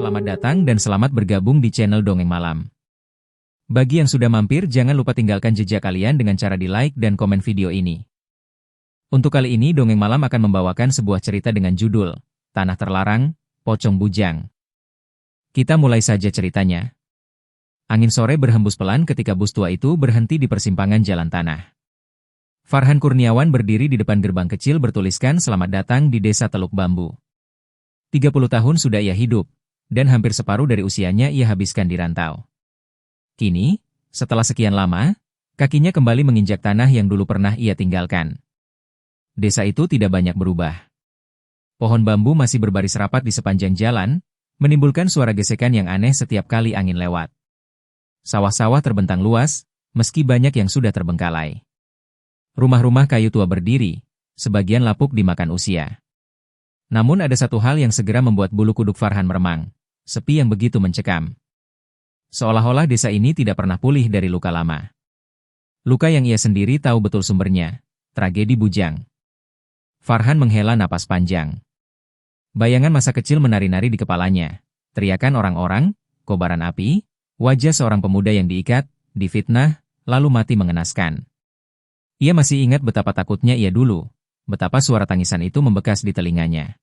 Selamat datang dan selamat bergabung di channel Dongeng Malam. Bagi yang sudah mampir, jangan lupa tinggalkan jejak kalian dengan cara di-like dan komen video ini. Untuk kali ini, Dongeng Malam akan membawakan sebuah cerita dengan judul Tanah Terlarang, Pocong Bujang. Kita mulai saja ceritanya. Angin sore berhembus pelan ketika bus tua itu berhenti di persimpangan jalan tanah. Farhan Kurniawan berdiri di depan gerbang kecil bertuliskan "Selamat datang di Desa Teluk Bambu". 30 tahun sudah ia hidup, dan hampir separuh dari usianya ia habiskan di rantau. Kini, setelah sekian lama, kakinya kembali menginjak tanah yang dulu pernah ia tinggalkan. Desa itu tidak banyak berubah. Pohon bambu masih berbaris rapat di sepanjang jalan, menimbulkan suara gesekan yang aneh setiap kali angin lewat. Sawah-sawah terbentang luas, meski banyak yang sudah terbengkalai. Rumah-rumah kayu tua berdiri, sebagian lapuk dimakan usia. Namun ada satu hal yang segera membuat bulu kuduk Farhan meremang, sepi yang begitu mencekam. Seolah-olah desa ini tidak pernah pulih dari luka lama. Luka yang ia sendiri tahu betul sumbernya, tragedi Bujang. Farhan menghela napas panjang. Bayangan masa kecil menari-nari di kepalanya, teriakan orang-orang, kobaran api, wajah seorang pemuda yang diikat, difitnah, lalu mati mengenaskan. Ia masih ingat betapa takutnya ia dulu, betapa suara tangisan itu membekas di telinganya.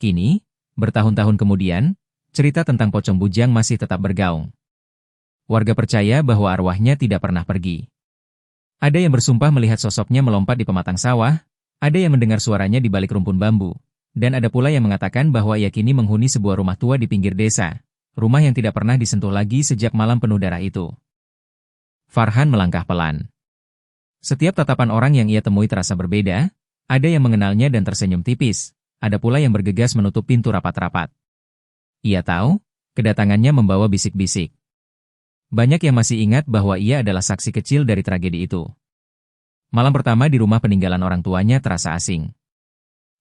Kini, bertahun-tahun kemudian, cerita tentang Pocong Bujang masih tetap bergaung. Warga percaya bahwa arwahnya tidak pernah pergi. Ada yang bersumpah melihat sosoknya melompat di pematang sawah, ada yang mendengar suaranya di balik rumpun bambu, dan ada pula yang mengatakan bahwa ia kini menghuni sebuah rumah tua di pinggir desa, rumah yang tidak pernah disentuh lagi sejak malam penuh darah itu. Farhan melangkah pelan. Setiap tatapan orang yang ia temui terasa berbeda. Ada yang mengenalnya dan tersenyum tipis, ada pula yang bergegas menutup pintu rapat-rapat. Ia tahu, kedatangannya membawa bisik-bisik. Banyak yang masih ingat bahwa ia adalah saksi kecil dari tragedi itu. Malam pertama di rumah peninggalan orang tuanya terasa asing.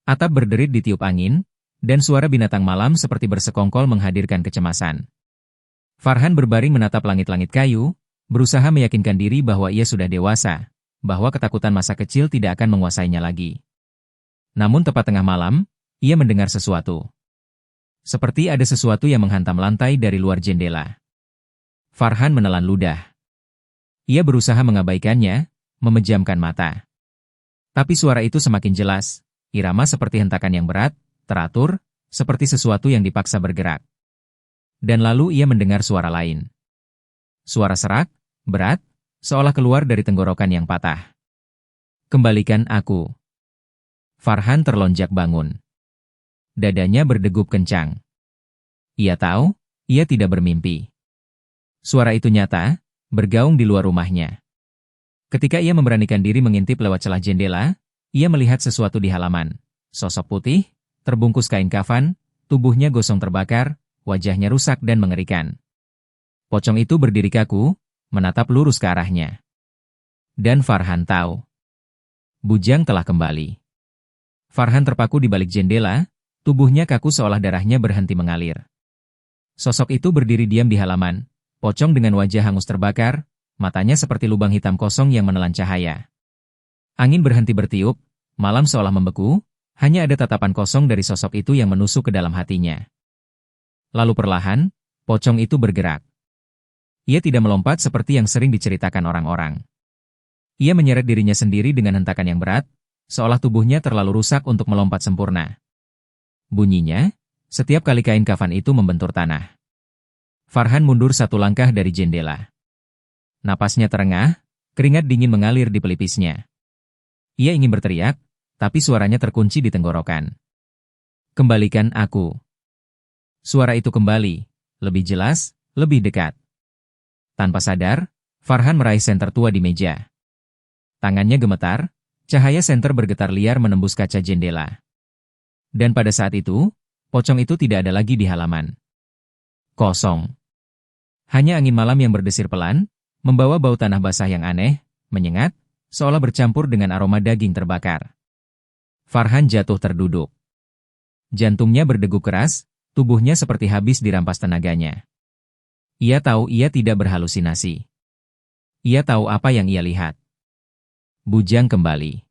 Atap berderit ditiup angin, dan suara binatang malam seperti bersekongkol menghadirkan kecemasan. Farhan berbaring menatap langit-langit kayu, berusaha meyakinkan diri bahwa ia sudah dewasa, bahwa ketakutan masa kecil tidak akan menguasainya lagi. Namun tepat tengah malam, ia mendengar sesuatu. Seperti ada sesuatu yang menghantam lantai dari luar jendela. Farhan menelan ludah. Ia berusaha mengabaikannya, memejamkan mata. Tapi suara itu semakin jelas, irama seperti hentakan yang berat, teratur, seperti sesuatu yang dipaksa bergerak. Dan lalu ia mendengar suara lain. Suara serak, berat, seolah keluar dari tenggorokan yang patah. Kembalikan aku. Farhan terlonjak bangun. Dadanya berdegup kencang. Ia tahu, ia tidak bermimpi. Suara itu nyata, bergaung di luar rumahnya. Ketika ia memberanikan diri mengintip lewat celah jendela, ia melihat sesuatu di halaman. Sosok putih, terbungkus kain kafan, tubuhnya gosong terbakar, wajahnya rusak dan mengerikan. Pocong itu berdiri kaku, menatap lurus ke arahnya. Dan Farhan tahu. Bujang telah kembali. Farhan terpaku di balik jendela, tubuhnya kaku seolah darahnya berhenti mengalir. Sosok itu berdiri diam di halaman, pocong dengan wajah hangus terbakar, matanya seperti lubang hitam kosong yang menelan cahaya. Angin berhenti bertiup, malam seolah membeku, hanya ada tatapan kosong dari sosok itu yang menusuk ke dalam hatinya. Lalu perlahan, pocong itu bergerak. Ia tidak melompat seperti yang sering diceritakan orang-orang. Ia menyeret dirinya sendiri dengan hentakan yang berat, seolah tubuhnya terlalu rusak untuk melompat sempurna. Bunyinya, setiap kali kain kafan itu membentur tanah. Farhan mundur satu langkah dari jendela. Napasnya terengah, keringat dingin mengalir di pelipisnya. Ia ingin berteriak, tapi suaranya terkunci di tenggorokan. Kembalikan aku. Suara itu kembali, lebih jelas, lebih dekat. Tanpa sadar, Farhan meraih senter tua di meja. Tangannya gemetar, cahaya senter bergetar liar menembus kaca jendela. Dan pada saat itu, pocong itu tidak ada lagi di halaman. Kosong. Hanya angin malam yang berdesir pelan, membawa bau tanah basah yang aneh, menyengat, seolah bercampur dengan aroma daging terbakar. Farhan jatuh terduduk. Jantungnya berdegup keras, tubuhnya seperti habis dirampas tenaganya. Ia tahu ia tidak berhalusinasi. Ia tahu apa yang ia lihat. Bujang kembali.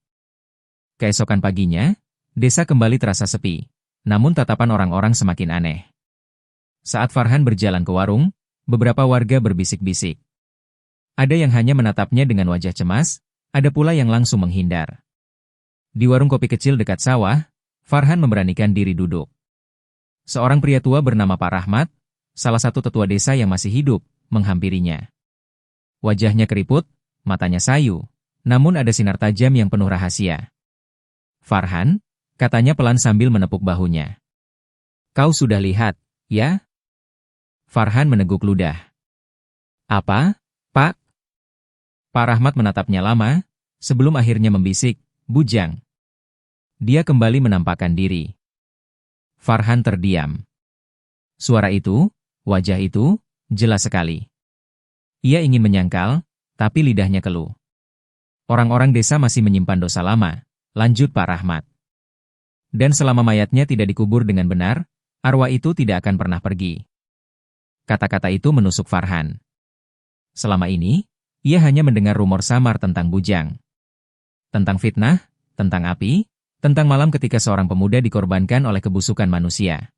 Keesokan paginya, desa kembali terasa sepi, namun tatapan orang-orang semakin aneh. Saat Farhan berjalan ke warung, beberapa warga berbisik-bisik. Ada yang hanya menatapnya dengan wajah cemas, ada pula yang langsung menghindar. Di warung kopi kecil dekat sawah, Farhan memberanikan diri duduk. Seorang pria tua bernama Pak Rahmat, salah satu tetua desa yang masih hidup, menghampirinya. Wajahnya keriput, matanya sayu, namun ada sinar tajam yang penuh rahasia. "Farhan," katanya pelan sambil menepuk bahunya. "Kau sudah lihat, ya?" Farhan meneguk ludah. "Apa, Pak?" Pak Rahmat menatapnya lama, sebelum akhirnya membisik, "Bujang." Dia kembali menampakkan diri. Farhan terdiam. Suara itu, wajah itu, jelas sekali. Ia ingin menyangkal, tapi lidahnya keluh. "Orang-orang desa masih menyimpan dosa lama," lanjut Pak Rahmat. "Dan selama mayatnya tidak dikubur dengan benar, arwah itu tidak akan pernah pergi." Kata-kata itu menusuk Farhan. Selama ini, ia hanya mendengar rumor samar tentang Bujang. Tentang fitnah, tentang api, tentang malam ketika seorang pemuda dikorbankan oleh kebusukan manusia.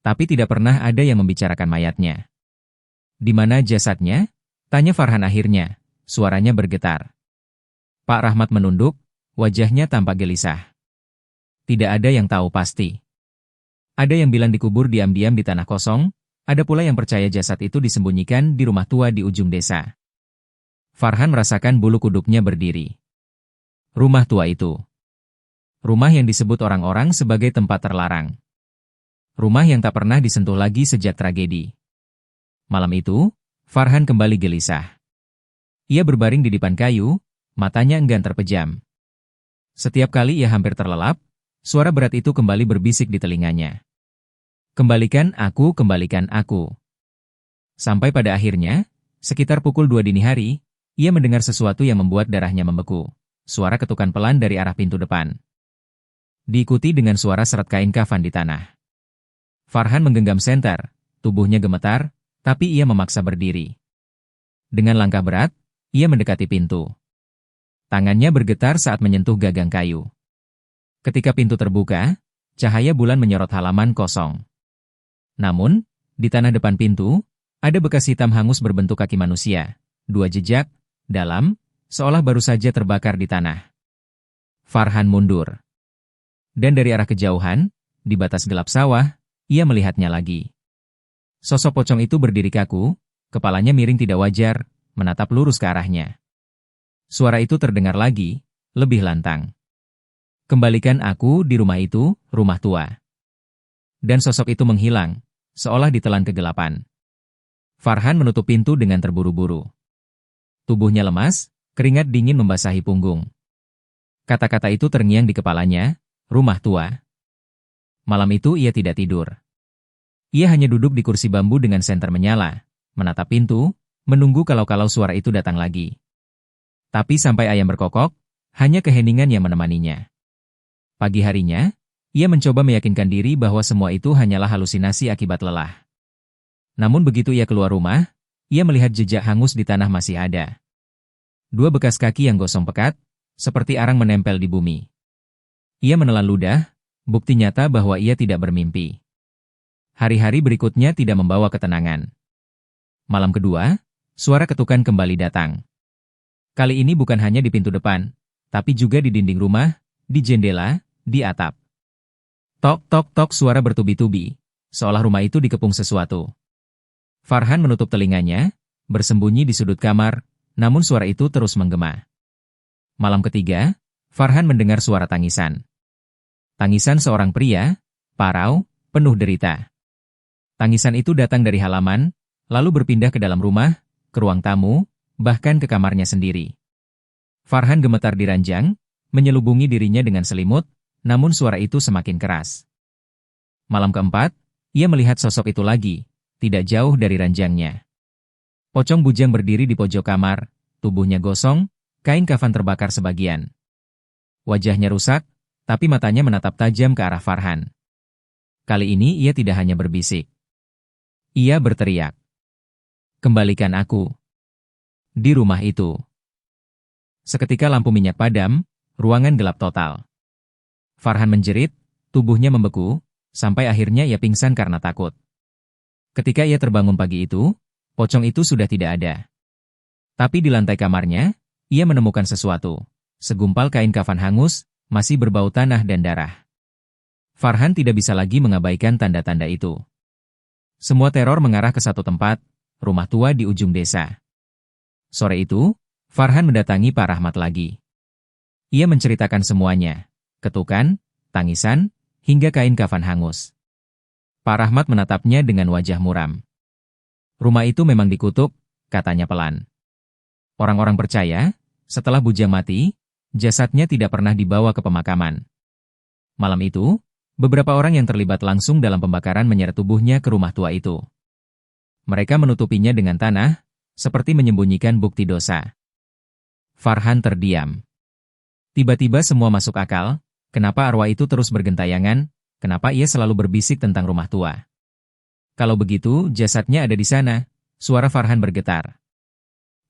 Tapi tidak pernah ada yang membicarakan mayatnya. "Di mana jasadnya?" tanya Farhan akhirnya, suaranya bergetar. Pak Rahmat menunduk, wajahnya tampak gelisah. "Tidak ada yang tahu pasti. Ada yang bilang dikubur diam-diam di tanah kosong, ada pula yang percaya jasad itu disembunyikan di rumah tua di ujung desa." Farhan merasakan bulu kuduknya berdiri. Rumah tua itu. Rumah yang disebut orang-orang sebagai tempat terlarang. Rumah yang tak pernah disentuh lagi sejak tragedi. Malam itu, Farhan kembali gelisah. Ia berbaring di dipan kayu, matanya enggan terpejam. Setiap kali ia hampir terlelap, suara berat itu kembali berbisik di telinganya. Kembalikan aku." Sampai pada akhirnya, sekitar pukul 2 dini hari, ia mendengar sesuatu yang membuat darahnya membeku. Suara ketukan pelan dari arah pintu depan. Diikuti dengan suara seret kain kafan di tanah. Farhan menggenggam senter, tubuhnya gemetar, tapi ia memaksa berdiri. Dengan langkah berat, ia mendekati pintu. Tangannya bergetar saat menyentuh gagang kayu. Ketika pintu terbuka, cahaya bulan menyorot halaman kosong. Namun, di tanah depan pintu, ada bekas hitam hangus berbentuk kaki manusia. 2 jejak, dalam, seolah baru saja terbakar di tanah. Farhan mundur. Dan dari arah kejauhan, di batas gelap sawah, ia melihatnya lagi. Sosok pocong itu berdiri kaku, kepalanya miring tidak wajar, menatap lurus ke arahnya. Suara itu terdengar lagi, lebih lantang. "Kembalikan aku di rumah itu, rumah tua." Dan sosok itu menghilang, seolah ditelan kegelapan. Farhan menutup pintu dengan terburu-buru. Tubuhnya lemas, keringat dingin membasahi punggung. Kata-kata itu terngiang di kepalanya, rumah tua. Malam itu ia tidak tidur. Ia hanya duduk di kursi bambu dengan senter menyala, menatap pintu, menunggu kalau-kalau suara itu datang lagi. Tapi sampai ayam berkokok, hanya keheningan yang menemaninya. Pagi harinya, ia mencoba meyakinkan diri bahwa semua itu hanyalah halusinasi akibat lelah. Namun begitu ia keluar rumah, ia melihat jejak hangus di tanah masih ada. 2 bekas kaki yang gosong pekat, seperti arang menempel di bumi. Ia menelan ludah, bukti nyata bahwa ia tidak bermimpi. Hari-hari berikutnya tidak membawa ketenangan. Malam kedua, suara ketukan kembali datang. Kali ini bukan hanya di pintu depan, tapi juga di dinding rumah, di jendela, di atap. Tok tok tok suara bertubi-tubi, seolah rumah itu dikepung sesuatu. Farhan menutup telinganya, bersembunyi di sudut kamar, namun suara itu terus menggema. Malam ketiga, Farhan mendengar suara tangisan. Tangisan seorang pria, parau, penuh derita. Tangisan itu datang dari halaman, lalu berpindah ke dalam rumah, ke ruang tamu, bahkan ke kamarnya sendiri. Farhan gemetar di ranjang, menyelubungi dirinya dengan selimut, namun suara itu semakin keras. Malam keempat, ia melihat sosok itu lagi, tidak jauh dari ranjangnya. Pocong Bujang berdiri di pojok kamar, tubuhnya gosong, kain kafan terbakar sebagian. Wajahnya rusak, tapi matanya menatap tajam ke arah Farhan. Kali ini ia tidak hanya berbisik. Ia berteriak, "Kembalikan aku di rumah itu." Seketika lampu minyak padam, ruangan gelap total. Farhan menjerit, tubuhnya membeku, sampai akhirnya ia pingsan karena takut. Ketika ia terbangun pagi itu, pocong itu sudah tidak ada. Tapi di lantai kamarnya, ia menemukan sesuatu. Segumpal kain kafan hangus, masih berbau tanah dan darah. Farhan tidak bisa lagi mengabaikan tanda-tanda itu. Semua teror mengarah ke satu tempat, rumah tua di ujung desa. Sore itu, Farhan mendatangi Pak Rahmat lagi. Ia menceritakan semuanya, ketukan, tangisan, hingga kain kafan hangus. Pak Rahmat menatapnya dengan wajah muram. Rumah itu memang dikutuk, katanya pelan. Orang-orang percaya, setelah Bujang mati, jasadnya tidak pernah dibawa ke pemakaman. Malam itu, beberapa orang yang terlibat langsung dalam pembakaran menyeret tubuhnya ke rumah tua itu. Mereka menutupinya dengan tanah, seperti menyembunyikan bukti dosa. Farhan terdiam. Tiba-tiba semua masuk akal, kenapa arwah itu terus bergentayangan, kenapa ia selalu berbisik tentang rumah tua. Kalau begitu, jasadnya ada di sana, suara Farhan bergetar.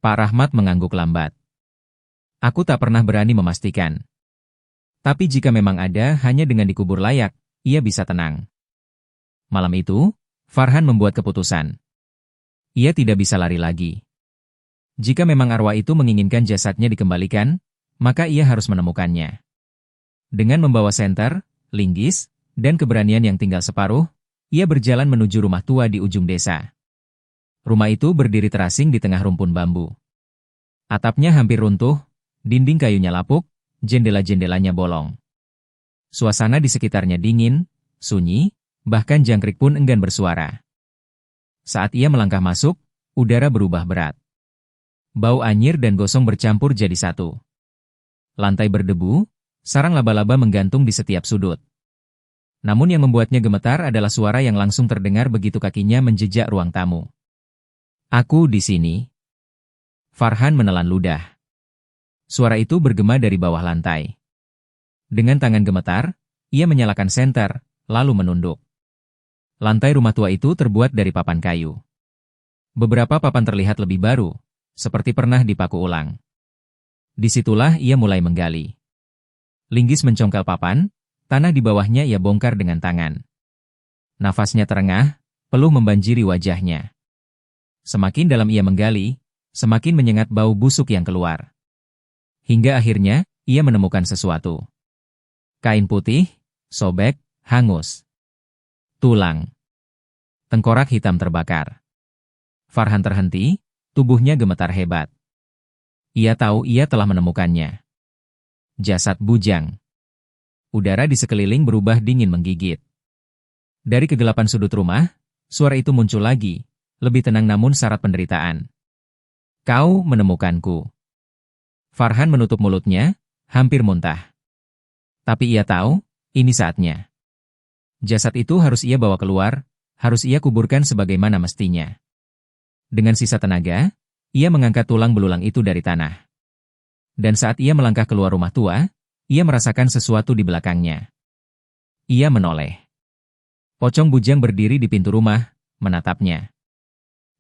Pak Rahmat mengangguk lambat. Aku tak pernah berani memastikan. Tapi jika memang ada hanya dengan dikubur layak, ia bisa tenang. Malam itu, Farhan membuat keputusan. Ia tidak bisa lari lagi. Jika memang arwah itu menginginkan jasadnya dikembalikan, maka ia harus menemukannya. Dengan membawa senter, linggis, dan keberanian yang tinggal separuh, ia berjalan menuju rumah tua di ujung desa. Rumah itu berdiri terasing di tengah rumpun bambu. Atapnya hampir runtuh, dinding kayunya lapuk, jendela-jendelanya bolong. Suasana di sekitarnya dingin, sunyi, bahkan jangkrik pun enggan bersuara. Saat ia melangkah masuk, udara berubah berat. Bau anyir dan gosong bercampur jadi satu. Lantai berdebu, sarang laba-laba menggantung di setiap sudut. Namun yang membuatnya gemetar adalah suara yang langsung terdengar begitu kakinya menjejak ruang tamu. Aku di sini. Farhan menelan ludah. Suara itu bergema dari bawah lantai. Dengan tangan gemetar, ia menyalakan senter, lalu menunduk. Lantai rumah tua itu terbuat dari papan kayu. Beberapa papan terlihat lebih baru, seperti pernah dipaku ulang. Disitulah ia mulai menggali. Linggis mencongkel papan, tanah di bawahnya ia bongkar dengan tangan. Nafasnya terengah, peluh membanjiri wajahnya. Semakin dalam ia menggali, semakin menyengat bau busuk yang keluar. Hingga akhirnya, ia menemukan sesuatu. Kain putih, sobek, hangus. Tulang. Tengkorak hitam terbakar. Farhan terhenti, tubuhnya gemetar hebat. Ia tahu ia telah menemukannya. Jasad bujang. Udara di sekeliling berubah dingin menggigit. Dari kegelapan sudut rumah, suara itu muncul lagi, lebih tenang namun syarat penderitaan. Kau menemukanku. Farhan menutup mulutnya, hampir muntah. Tapi ia tahu, ini saatnya. Jasad itu harus ia bawa keluar, harus ia kuburkan sebagaimana mestinya. Dengan sisa tenaga, ia mengangkat tulang belulang itu dari tanah. Dan saat ia melangkah keluar rumah tua, ia merasakan sesuatu di belakangnya. Ia menoleh. Pocong bujang berdiri di pintu rumah, menatapnya.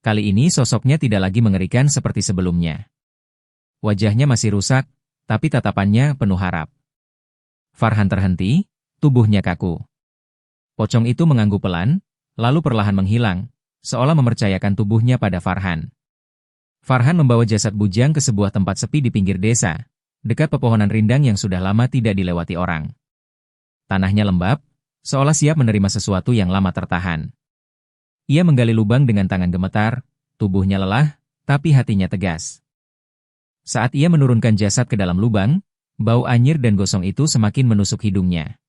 Kali ini sosoknya tidak lagi mengerikan seperti sebelumnya. Wajahnya masih rusak, tapi tatapannya penuh harap. Farhan terhenti, tubuhnya kaku. Pocong itu mengangguk pelan, lalu perlahan menghilang, seolah mempercayakan tubuhnya pada Farhan. Farhan membawa jasad bujang ke sebuah tempat sepi di pinggir desa, dekat pepohonan rindang yang sudah lama tidak dilewati orang. Tanahnya lembab, seolah siap menerima sesuatu yang lama tertahan. Ia menggali lubang dengan tangan gemetar, tubuhnya lelah, tapi hatinya tegas. Saat ia menurunkan jasad ke dalam lubang, bau anyir dan gosong itu semakin menusuk hidungnya.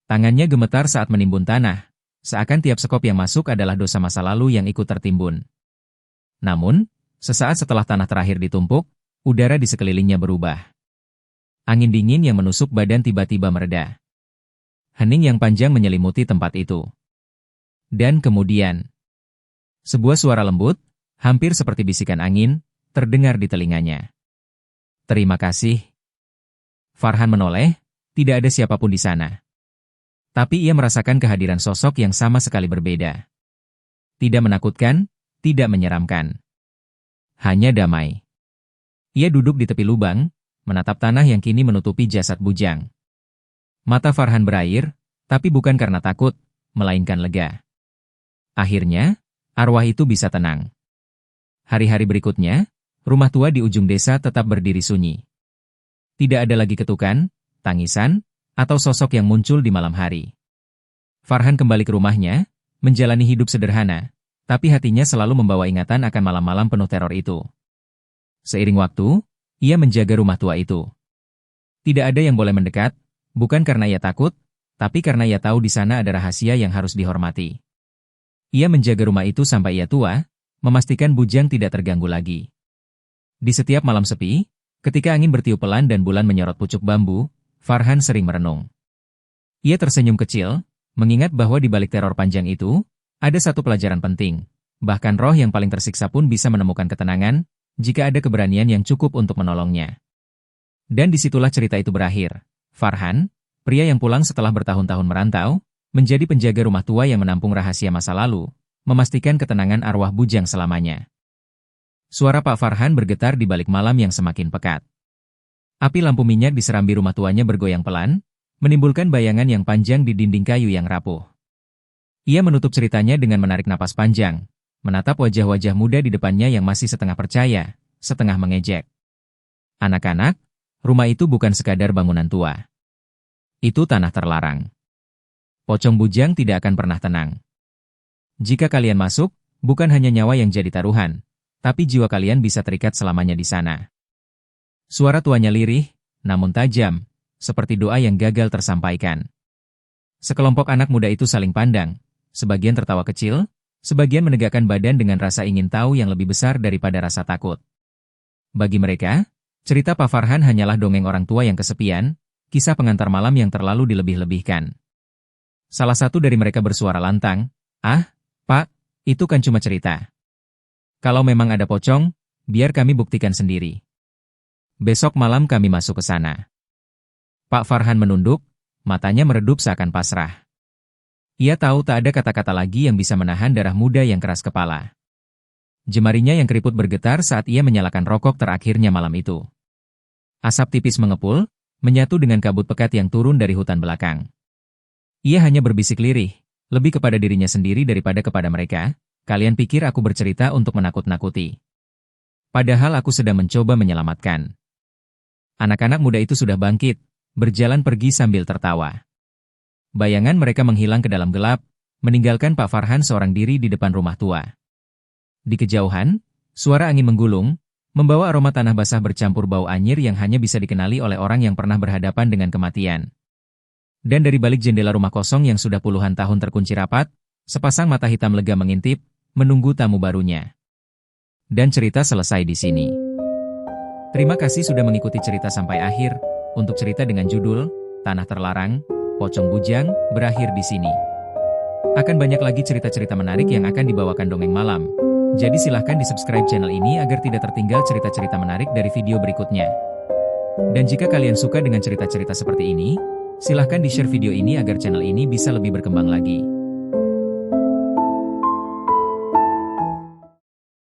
Tangannya gemetar saat menimbun tanah, seakan tiap sekop yang masuk adalah dosa masa lalu yang ikut tertimbun. Namun, sesaat setelah tanah terakhir ditumpuk, udara di sekelilingnya berubah. Angin dingin yang menusuk badan tiba-tiba mereda. Hening yang panjang menyelimuti tempat itu. Dan kemudian, sebuah suara lembut, hampir seperti bisikan angin, terdengar di telinganya. Terima kasih. Farhan menoleh, tidak ada siapapun di sana. Tapi ia merasakan kehadiran sosok yang sama sekali berbeda. Tidak menakutkan, tidak menyeramkan. Hanya damai. Ia duduk di tepi lubang, menatap tanah yang kini menutupi jasad bujang. Mata Farhan berair, tapi bukan karena takut, melainkan lega. Akhirnya, arwah itu bisa tenang. Hari-hari berikutnya, rumah tua di ujung desa tetap berdiri sunyi. Tidak ada lagi ketukan, tangisan, atau sosok yang muncul di malam hari. Farhan kembali ke rumahnya, menjalani hidup sederhana, tapi hatinya selalu membawa ingatan akan malam-malam penuh teror itu. Seiring waktu, ia menjaga rumah tua itu. Tidak ada yang boleh mendekat, bukan karena ia takut, tapi karena ia tahu di sana ada rahasia yang harus dihormati. Ia menjaga rumah itu sampai ia tua, memastikan bujang tidak terganggu lagi. Di setiap malam sepi, ketika angin bertiup pelan dan bulan menyorot pucuk bambu, Farhan sering merenung. Ia tersenyum kecil, mengingat bahwa di balik teror panjang itu, ada satu pelajaran penting. Bahkan roh yang paling tersiksa pun bisa menemukan ketenangan, jika ada keberanian yang cukup untuk menolongnya. Dan disitulah cerita itu berakhir. Farhan, pria yang pulang setelah bertahun-tahun merantau, menjadi penjaga rumah tua yang menampung rahasia masa lalu, memastikan ketenangan arwah bujang selamanya. Suara Pak Farhan bergetar di balik malam yang semakin pekat. Api lampu minyak di serambi rumah tuanya bergoyang pelan, menimbulkan bayangan yang panjang di dinding kayu yang rapuh. Ia menutup ceritanya dengan menarik napas panjang, menatap wajah-wajah muda di depannya yang masih setengah percaya, setengah mengejek. Anak-anak, rumah itu bukan sekadar bangunan tua. Itu tanah terlarang. Pocong bujang tidak akan pernah tenang. Jika kalian masuk, bukan hanya nyawa yang jadi taruhan, tapi jiwa kalian bisa terikat selamanya di sana. Suara tuanya lirih, namun tajam, seperti doa yang gagal tersampaikan. Sekelompok anak muda itu saling pandang, sebagian tertawa kecil, sebagian menegakkan badan dengan rasa ingin tahu yang lebih besar daripada rasa takut. Bagi mereka, cerita Pak Farhan hanyalah dongeng orang tua yang kesepian, kisah pengantar malam yang terlalu dilebih-lebihkan. Salah satu dari mereka bersuara lantang, "Ah, Pak, itu kan cuma cerita. Kalau memang ada pocong, biar kami buktikan sendiri. Besok malam kami masuk ke sana." Pak Farhan menunduk, matanya meredup seakan pasrah. Ia tahu tak ada kata-kata lagi yang bisa menahan darah muda yang keras kepala. Jemarinya yang keriput bergetar saat ia menyalakan rokok terakhirnya malam itu. Asap tipis mengepul, menyatu dengan kabut pekat yang turun dari hutan belakang. Ia hanya berbisik lirih, lebih kepada dirinya sendiri daripada kepada mereka. Kalian pikir aku bercerita untuk menakut-nakuti. Padahal aku sedang mencoba menyelamatkan. Anak-anak muda itu sudah bangkit, berjalan pergi sambil tertawa. Bayangan mereka menghilang ke dalam gelap, meninggalkan Pak Farhan seorang diri di depan rumah tua. Di kejauhan, suara angin menggulung, membawa aroma tanah basah bercampur bau anyir yang hanya bisa dikenali oleh orang yang pernah berhadapan dengan kematian. Dan dari balik jendela rumah kosong yang sudah puluhan tahun terkunci rapat, sepasang mata hitam lega mengintip, menunggu tamu barunya. Dan cerita selesai di sini. Terima kasih sudah mengikuti cerita sampai akhir. Untuk cerita dengan judul Tanah Terlarang, Pocong Bujang, berakhir di sini. Akan banyak lagi cerita-cerita menarik yang akan dibawakan Dongeng Malam. Jadi silahkan di-subscribe channel ini agar tidak tertinggal cerita-cerita menarik dari video berikutnya. Dan jika kalian suka dengan cerita-cerita seperti ini, silahkan di-share video ini agar channel ini bisa lebih berkembang lagi.